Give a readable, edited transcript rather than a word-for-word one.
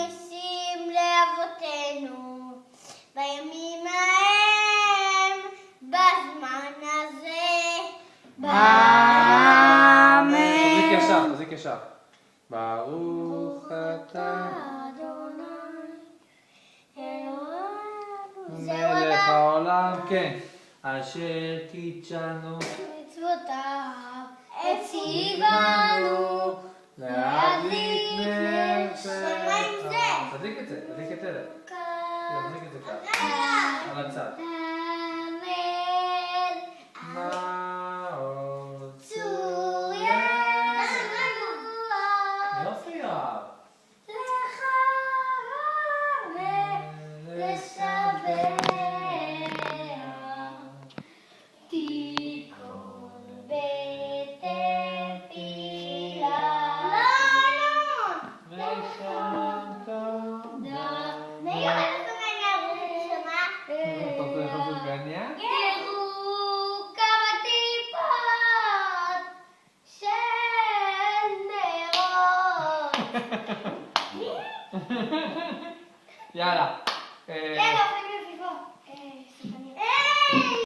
ניסים לאבותינו בימים ההם בזמן הזה. אמן. תחזיק ישר. ברוך אתה מלך העולם, כן, אשר קידשנו מצוותיו הציוונו להדליק נר שמה עם זה? תדליק את זה, תדליק את אלה. תדליק את זה ככה, על הצד. מה עוד? יופי יואב. יאללה.